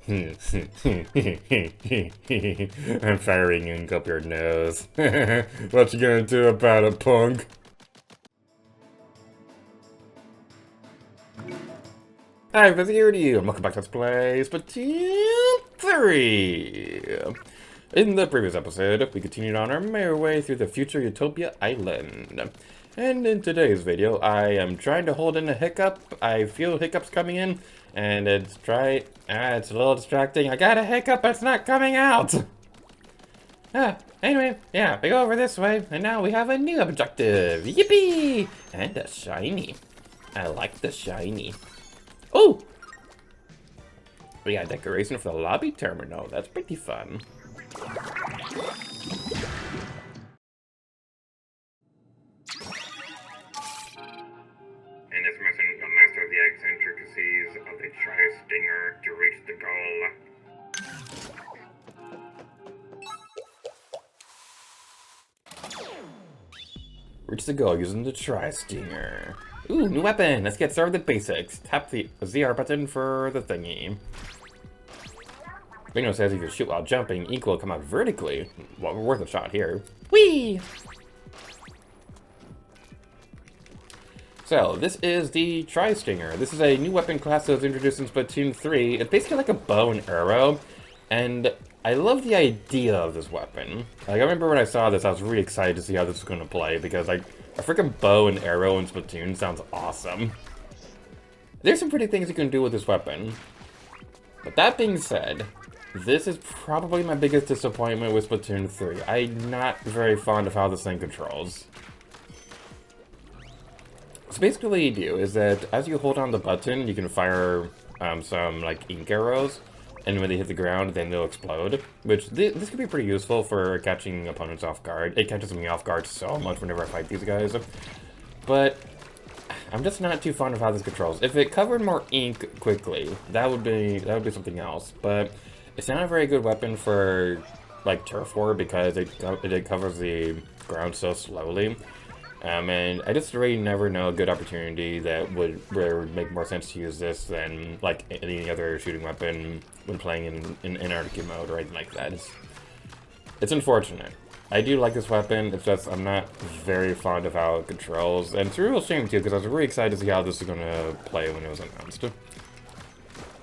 I'm firing ink up your nose. What you gonna do about it, punk? Hi, Fizzy, here to you, and welcome back to Let's Play Splatoon 3! In the previous episode, we continued on our merry way through the future Utopia Island. And in today's video, I am trying to hold in a hiccup. I feel hiccups coming in, and it's a little distracting. I got a hiccup, but it's not coming out! Anyway, yeah, we go over this way, and now we have a new objective. Yippee! And a shiny. I like the shiny. Oh! We got decoration for the lobby terminal. That's pretty fun. In this mission, you'll master the eccentricities of the Tri-Stinger to reach the goal. Reach the goal using the Tri-Stinger. Ooh, new weapon! Let's get started with the basics. Tap the ZR button for the thingy. Video says if you shoot while jumping, ink will come out vertically. Well, we're worth a shot here. Whee! So, this is the Tri-Stinger. This is a new weapon class that was introduced in Splatoon 3. It's basically like a bow and arrow, and I love the idea of this weapon. Like, I remember when I saw this, I was really excited to see how this was going to play, because, like, a freaking bow and arrow in Splatoon sounds awesome. There's some pretty things you can do with this weapon. But that being said, this is probably my biggest disappointment with Splatoon 3. I'm not very fond of how this thing controls. So basically what you do is that as you hold on the button, you can fire some like ink arrows, and when they hit the ground, then they'll explode. Which this could be pretty useful for catching opponents off guard. It catches me off guard so much whenever I fight these guys. But I'm just not too fond of how this controls. If it covered more ink quickly, that would be something else. But it's not a very good weapon for like turf war because it covers the ground so slowly. And I just really never know a good opportunity that would make more sense to use this than like any other shooting weapon when playing in anarchy mode or anything like that. It's unfortunate. I do like this weapon, it's just I'm not very fond of how it controls, and it's a real shame too because I was really excited to see how this is going to play when it was announced.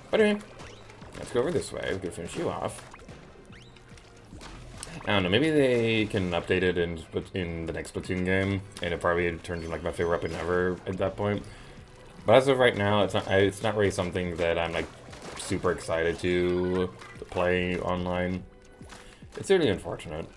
But anyway, let's go over this way, we can finish you off. I don't know, maybe they can update it in the next Splatoon game, and it probably turns into like my favorite weapon ever at that point. But as of right now, it's not really something that I'm like super excited to play online. It's really unfortunate.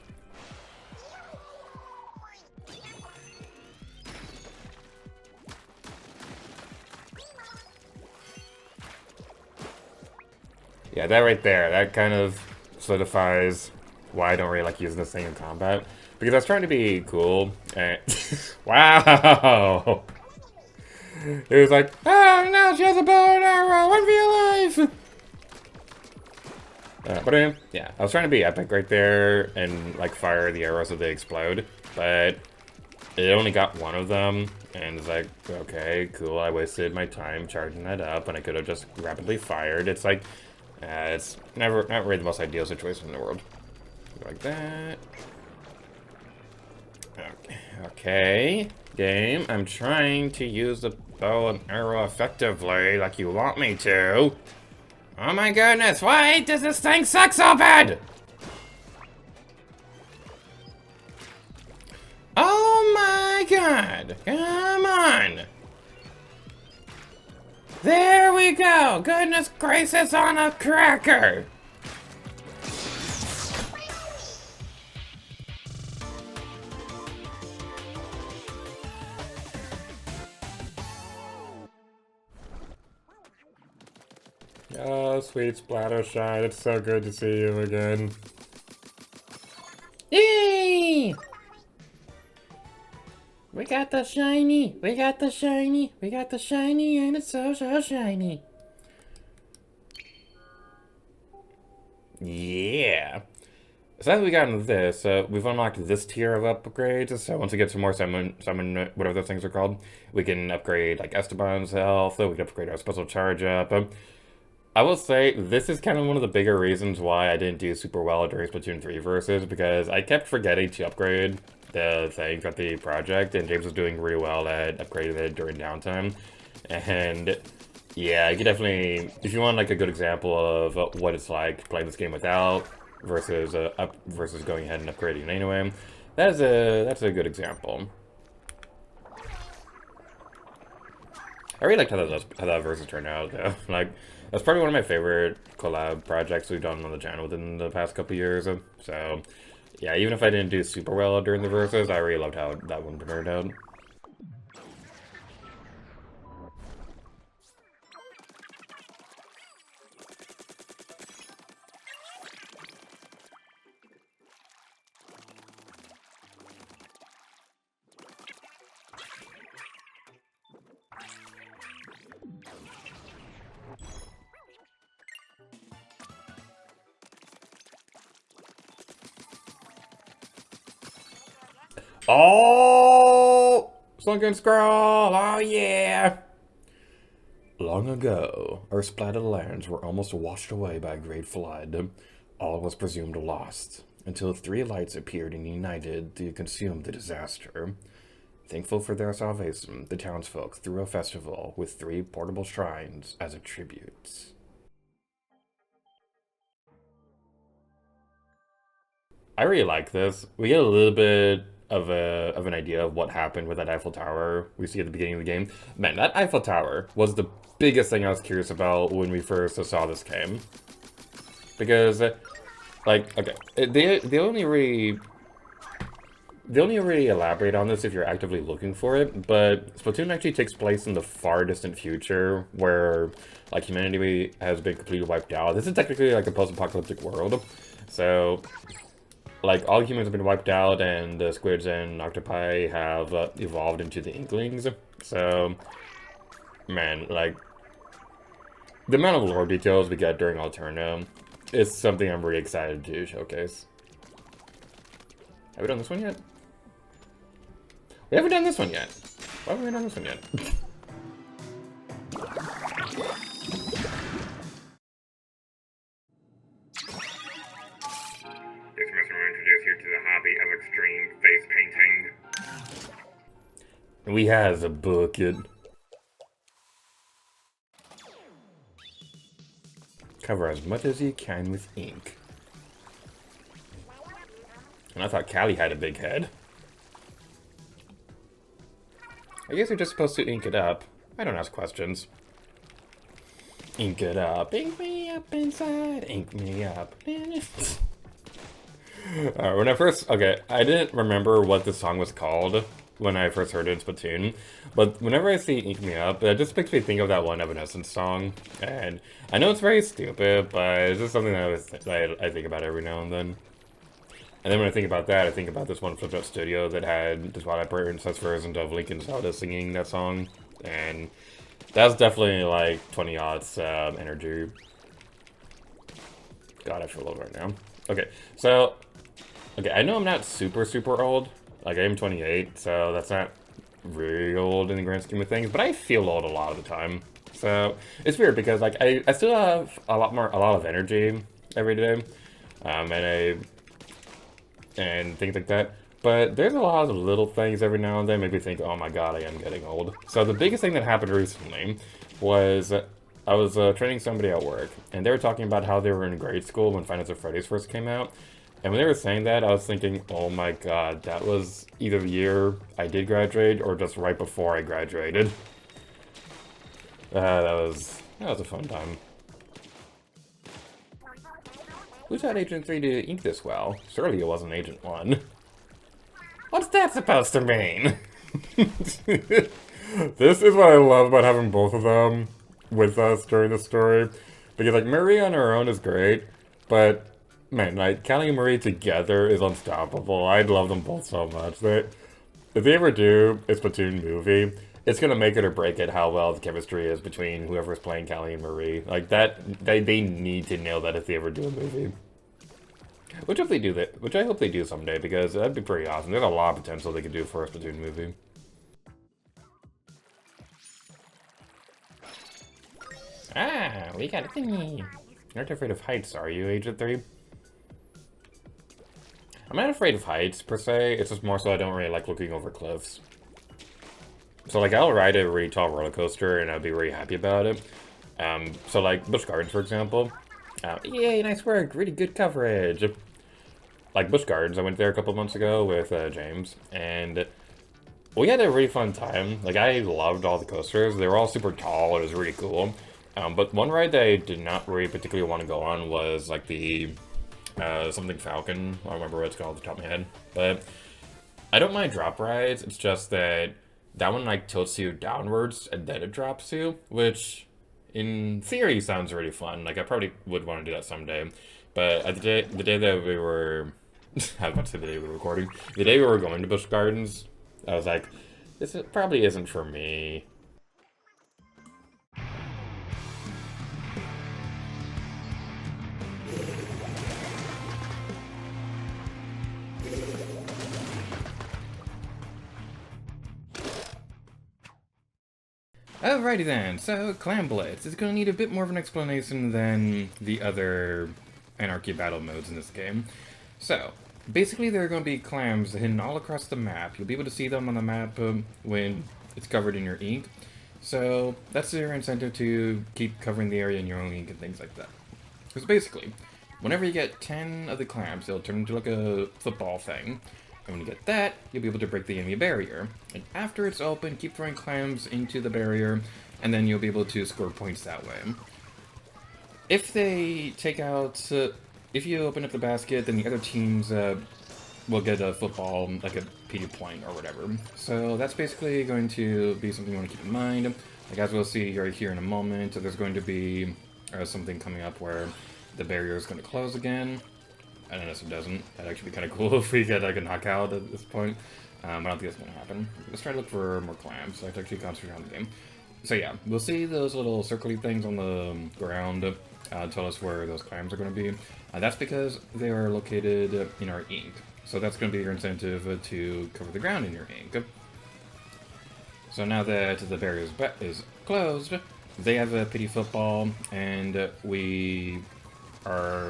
Yeah, that right there, that kind of solidifies why I don't really like using this thing in combat. Because I was trying to be cool, and wow! It was like, oh no, she has a bow and arrow, one for your life! But yeah, I was trying to be epic right there, and like fire the arrows so they explode, but it only got one of them, and it's like, okay, cool, I wasted my time charging that up, and I could have just rapidly fired. It's like, it's not really the most ideal situation in the world. Like that. Okay, game. I'm trying to use the bow and arrow effectively, like you want me to. Oh my goodness! Why does this thing suck so bad? Oh my god! Come on! There we go! Goodness gracious on a cracker! Oh, sweet Splattershine, it's so good to see you again. Yay! We got the shiny, we got the shiny, we got the shiny, and it's so shiny. Yeah. So as we got into this, we've unlocked this tier of upgrades, so once we get some more summon, whatever those things are called, we can upgrade, like, Esteban's health, we can upgrade our special charge up. I will say this is kind of one of the bigger reasons why I didn't do super well during Splatoon 3 versus, because I kept forgetting to upgrade the thing at the project, and James was doing really well at upgrading it during downtime. And yeah, you could definitely, if you want like a good example of what it's like playing this game without versus versus going ahead and upgrading it anyway, that's a good example. I really liked how that versus turned out though. Like that's probably one of my favorite collab projects we've done on the channel within the past couple years. So yeah, even if I didn't do super well during the versus, I really loved how that one turned out. Oh, Sunken scroll! Oh yeah! Long ago, Earth's platted lands were almost washed away by a great flood. All was presumed lost, until three lights appeared and united to consume the disaster. Thankful for their salvation, the townsfolk threw a festival with three portable shrines as a tribute. I really like this. We get a little bit of an idea of what happened with that Eiffel Tower we see at the beginning of the game. Man, that Eiffel Tower was the biggest thing I was curious about when we first saw this game. Because, like, okay, they only really elaborate on this if you're actively looking for it, but Splatoon actually takes place in the far distant future where, like, humanity has been completely wiped out. This is technically like a post-apocalyptic world, so like, all humans have been wiped out, and the squids and octopi have evolved into the Inklings. So, man, like, the amount of lore details we get during Alterna is something I'm really excited to showcase. Have we done this one yet? We haven't done this one yet. Why haven't we done this one yet? Introduce you to the hobby of extreme face painting. We has a bucket. Cover as much as you can with ink. And I thought Callie had a big head. I guess you're just supposed to ink it up. I don't ask questions. Ink it up. Ink me up inside. Ink me up. When I first, okay, I didn't remember what the song was called when I first heard it in Splatoon, but whenever I see Ink Me Up, it just makes me think of that one Evanescence song, and I know it's very stupid, but it's just something that I think about every now and then. And then when I think about that, I think about this one Flip Up Studio that had the Twilight Princess version of Link and Zelda singing that song, and that's definitely like 20-aughts energy. God, I feel old right now. Okay, so okay, I know I'm not super old. Like, I am 28, so that's not really old in the grand scheme of things, but I feel old a lot of the time. So, it's weird because, like, I still have a lot of energy every day, and things like that. But there's a lot of little things every now and then make me think, oh my god, I am getting old. So the biggest thing that happened recently was I was training somebody at work, and they were talking about how they were in grade school when Five Nights at Freddy's first came out. And when they were saying that, I was thinking, oh my god, that was either the year I did graduate or just right before I graduated. That was a fun time. Who taught Agent 3 to ink this well? Surely it wasn't Agent 1. What's that supposed to mean? This is what I love about having both of them with us during the story. Because, like, Marie on her own is great, but man, like, Callie and Marie together is unstoppable. I love them both so much. If they ever do a Splatoon movie, it's gonna make it or break it how well the chemistry is between whoever's playing Callie and Marie. Like, they need to nail that if they ever do a movie. Which I hope they do someday, because that'd be pretty awesome. There's a lot of potential they could do for a Splatoon movie. Ah, we got a thingy. You're not afraid of heights, are you, Agent 3? I'm not afraid of heights, per se. It's just more so I don't really like looking over cliffs. So, like, I'll ride a really tall roller coaster, and I'll be really happy about it. So, like, Busch Gardens, for example. Yay, nice work. Really good coverage. Like, Busch Gardens, I went there a couple months ago with James, and we had a really fun time. Like, I loved all the coasters. They were all super tall. It was really cool. But one ride that I did not really particularly want to go on was, like, the something Falcon. I don't remember what it's called off the top of my head. But I don't mind drop rides. It's just that that one, like, tilts you downwards and then it drops you, which in theory sounds really fun. Like, I probably would want to do that someday. But at the day that we were, I was about to say the day we were recording, the day we were going to Busch Gardens, I was like, probably isn't for me. Alrighty then, so Clam Blitz is going to need a bit more of an explanation than the other Anarchy battle modes in this game. So, basically there are going to be clams hidden all across the map. You'll be able to see them on the map when it's covered in your ink. So, that's your incentive to keep covering the area in your own ink and things like that. Because basically, whenever you get 10 of the clams, they'll turn into like a football thing. And when you get that, you'll be able to break the enemy barrier. And after it's open, keep throwing clams into the barrier, and then you'll be able to score points that way. If they take out... if you open up the basket, then the other teams will get a football, like a PD point or whatever. So that's basically going to be something you want to keep in mind. Like as we'll see right here in a moment, there's going to be something coming up where the barrier is going to close again. I don't know if it doesn't. That'd actually be kind of cool if we get like a knockout at this point. I don't think that's going to happen. Let's try to look for more clams. So I have to actually concentrate on the game. So yeah, we'll see those little circly things on the ground tell us where those clams are going to be. That's because they are located in our ink. So that's going to be your incentive to cover the ground in your ink. So now that the barrier is closed, they have a pity football, and we are...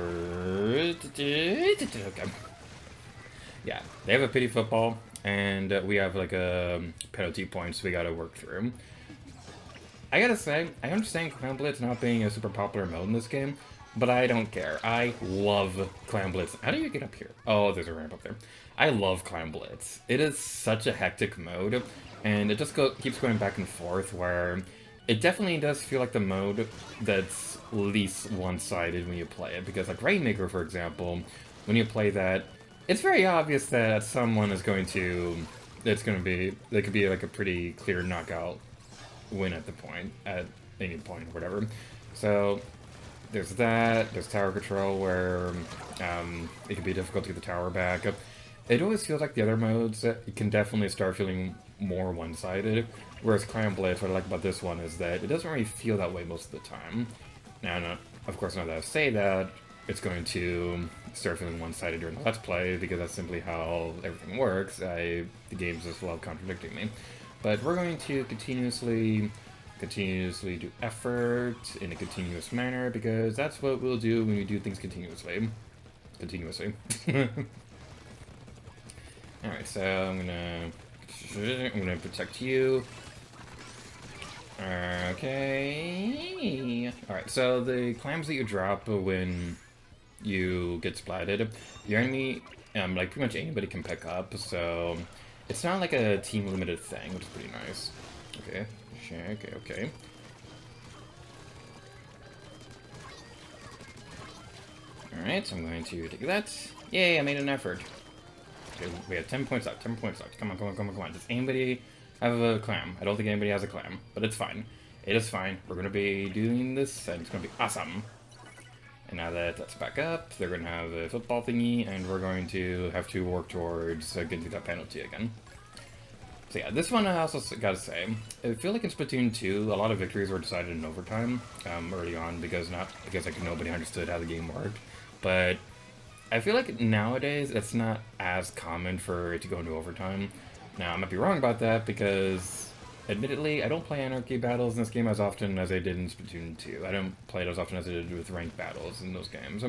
Yeah, they have a pity football, and we have like a penalty points we gotta work through. I gotta say, I understand Clam Blitz not being a super popular mode in this game, but I don't care. I love Clam Blitz. How do you get up here? Oh, there's a ramp up there. I love Clam Blitz. It is such a hectic mode, and it just keeps going back and forth where it definitely does feel like the mode that's least one-sided when you play it, because like Rainmaker, for example, when you play that, it's very obvious that someone is going to, there could be like a pretty clear knockout win at any point or whatever. So there's that, there's tower control where it can be difficult to get the tower back. It always feels like the other modes, it can definitely start feeling more one-sided, whereas Clam Blitz, what I like about this one is that it doesn't really feel that way most of the time. Now, of course, now that I say that, it's going to start feeling one-sided during the Let's Play, because that's simply how everything works. The games just love contradicting me. But we're going to continuously do effort in a continuous manner, because that's what we'll do when we do things continuously. Alright, so I'm gonna protect you. Okay. Alright, so the clams that you drop when you get splatted, your enemy, like pretty much anybody can pick up, so it's not like a team limited thing, which is pretty nice. Okay, okay. Alright, so I'm going to take that. Yay, I made an effort. Okay, we have 10 points left, 10 points left. Come on. Does anybody have a clam? I don't think anybody has a clam, but it's fine. It is fine. We're going to be doing this, and it's going to be awesome. And now that that's back up, they're going to have a football thingy, and we're going to have to work towards getting through that penalty again. So yeah, this one I also gotta say, I feel like in Splatoon 2, a lot of victories were decided in overtime early on, because like nobody understood how the game worked. But I feel like nowadays it's not as common for it to go into overtime. Now, I might be wrong about that, because Admittedly, I don't play Anarchy battles in this game as often as I did in Splatoon 2. I don't play it as often as I did with ranked battles in those games.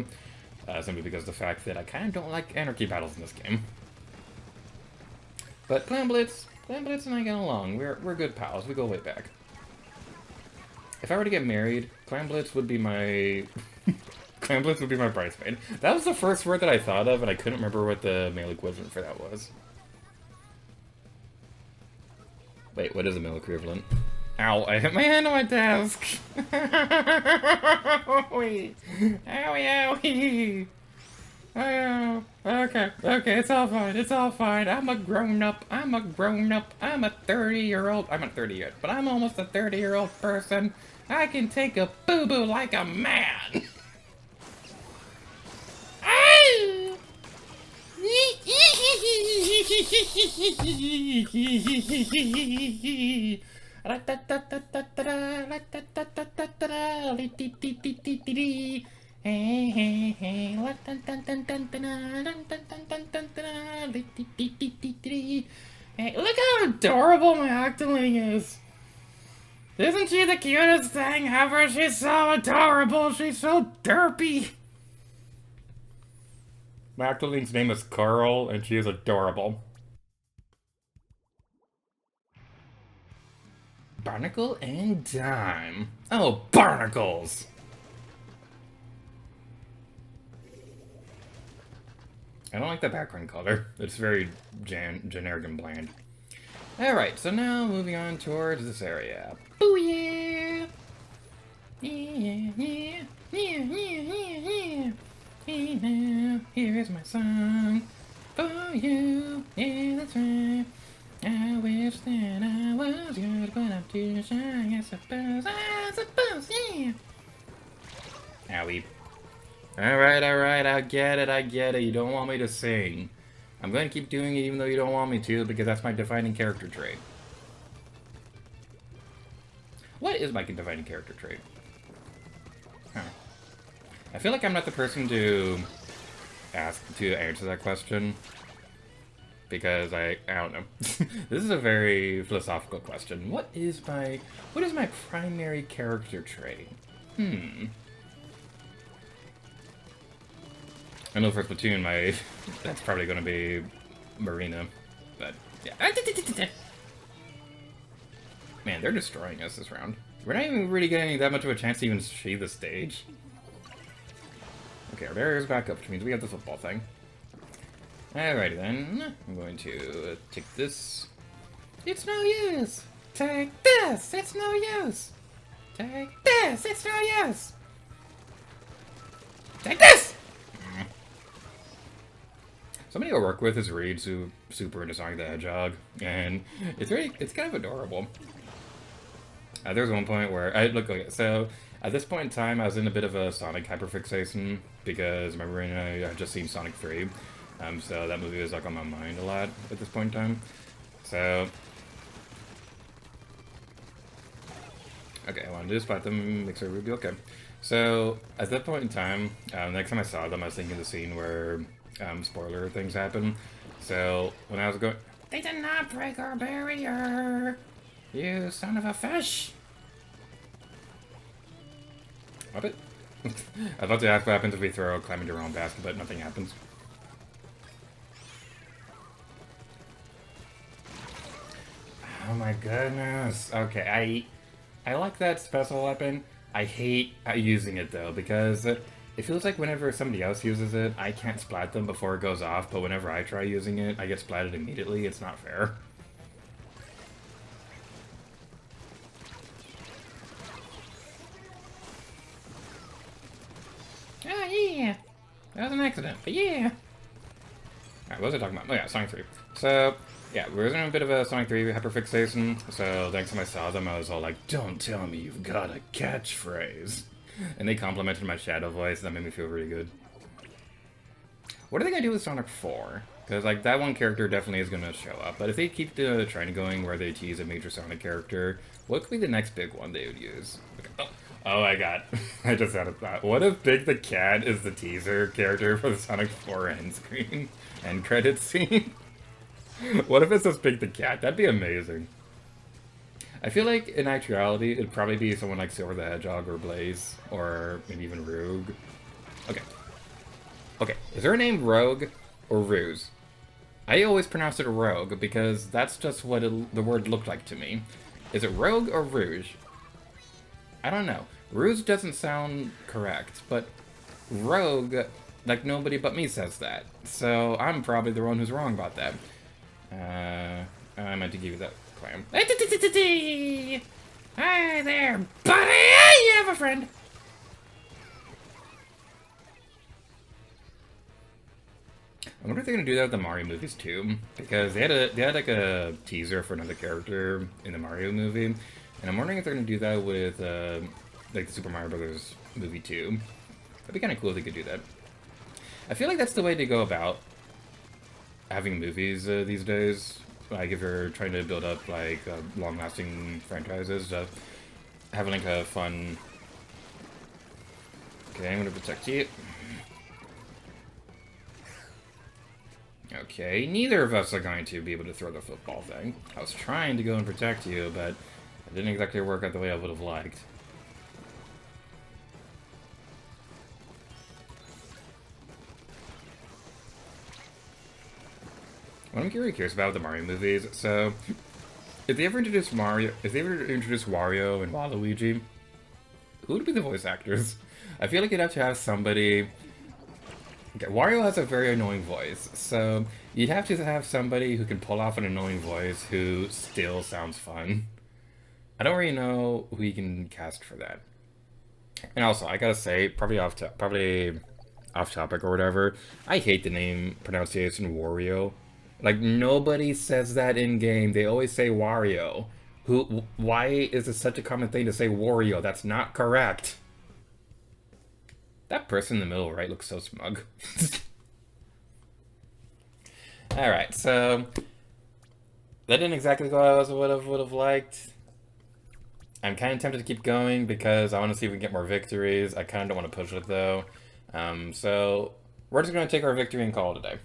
Simply because of the fact that I kind of don't like Anarchy battles in this game. But Clam Blitz and I get along. We're good pals. We go way back. If I were to get married, Clam Blitz would be my... Clam Blitz would be my bridesmaid. That was the first word that I thought of, and I couldn't remember what the male equivalent for that was. Wait, what is the male equivalent? Ow, I hit my hand on my desk! Owie! Owie, owie! Oh, okay, it's all fine. I'm a grown-up. I'm a 30-year-old. I'm not 30 yet, but I'm almost a 30-year-old person. I can take a boo-boo like a man! Hey, look how adorable my Octoling is! Isn't she the cutest thing ever? She's so adorable, she's so derpy! My Octoling's name is Carl, and she is adorable. Barnacle and Dime. Oh, barnacles! I don't like the background color. It's very generic and bland. Alright, so now moving on towards this area. Boo yeah! Yeah. Hey now, here's my song for you. Yeah, that's right. I wish that I was good, but I'm too shy. I suppose, yeah. Owie. Alright, I get it. You don't want me to sing. I'm going to keep doing it even though you don't want me to, because that's my defining character trait. What is my defining character trait? Huh. I feel like I'm not the person to answer that question. Because I don't know. This is a very philosophical question. What is my primary character trait? I know for Splatoon, that's probably going to be Marina, but yeah. Man, they're destroying us this round. We're not even really getting that much of a chance to even see the stage. Okay, our barrier's back up, which means we have the football thing. Alrighty then, I'm going to take this. It's no use! Take this! It's no use! Take this! It's no use! Take this! Somebody I work with is Reed, super into Sonic the Hedgehog, and it's kind of adorable. There's one point where so at this point in time, I was in a bit of a Sonic hyperfixation because remember I had just seen Sonic 3, so that movie was like on my mind a lot at this point in time. So okay, I wanted to spot them, make sure it would be okay. So at that point in time, next time I saw them, I was thinking the scene where spoiler things happen. So when I was going, they did not break our barrier, you son of a fish. Muppet? I was about to ask what happens if we throw a Clam into our own basket, but nothing happens. Oh my goodness. Okay, I like that special weapon. I hate using it though, because it feels like whenever somebody else uses it, I can't splat them before it goes off, but whenever I try using it, I get splatted immediately. It's not fair. Oh yeah! That was an accident, but yeah! Alright, what was I talking about? Oh yeah, Sonic 3. So, yeah, we were in a bit of a Sonic 3 hyperfixation, so thanks time I saw them, I was all like, don't tell me you've got a catchphrase. And they complimented my shadow voice, and that made me feel really good. What are they gonna do with Sonic 4? Because, like, that one character definitely is gonna show up, but if they keep the trend going where they tease a major Sonic character, what could be the next big one they would use? Okay. Oh my god. I just had a thought. What if Big the Cat is the teaser character for the Sonic 4 end screen? End credits scene? What if it's just Big the Cat? That'd be amazing. I feel like in actuality, it'd probably be someone like Silver the Hedgehog or Blaze, or maybe even Rogue. Okay. Okay, is her name Rogue or Ruse? I always pronounce it Rogue because that's just what the word looked like to me. Is it Rogue or Rouge? I don't know. Rouge doesn't sound correct, but Rogue, like nobody but me says that. So I'm probably the one who's wrong about that. I meant to give you that clam. Hi there, buddy! You have a friend! I wonder if they're gonna do that with the Mario movies too, because they had like a teaser for another character in the Mario movie, and I'm wondering if they're gonna do that with like the Super Mario Brothers movie too. That'd be kind of cool if they could do that. I feel like that's the way to go about having movies these days. Like if you're trying to build up like long-lasting franchises, having like a fun. Okay, I'm gonna protect you. Okay, neither of us are going to be able to throw the football thing. I was trying to go and protect you, but it didn't exactly work out the way I would have liked. What I'm curious about the Mario movies, so if they ever introduce Wario and Waluigi, who would be the voice actors? I feel like you'd have to have somebody. Okay, Wario has a very annoying voice, so you'd have to have somebody who can pull off an annoying voice who still sounds fun. I don't really know who you can cast for that. And also, I gotta say, probably off topic or whatever, I hate the name pronunciation Wario. Like nobody says that in game. They always say Wario. Why is it such a common thing to say Wario? That's not correct. That person in the middle right looks so smug. Alright, so that didn't exactly go as I would have liked. I'm kind of tempted to keep going because I want to see if we can get more victories. I kind of don't want to push it though. So we're just going to take our victory and call it a day.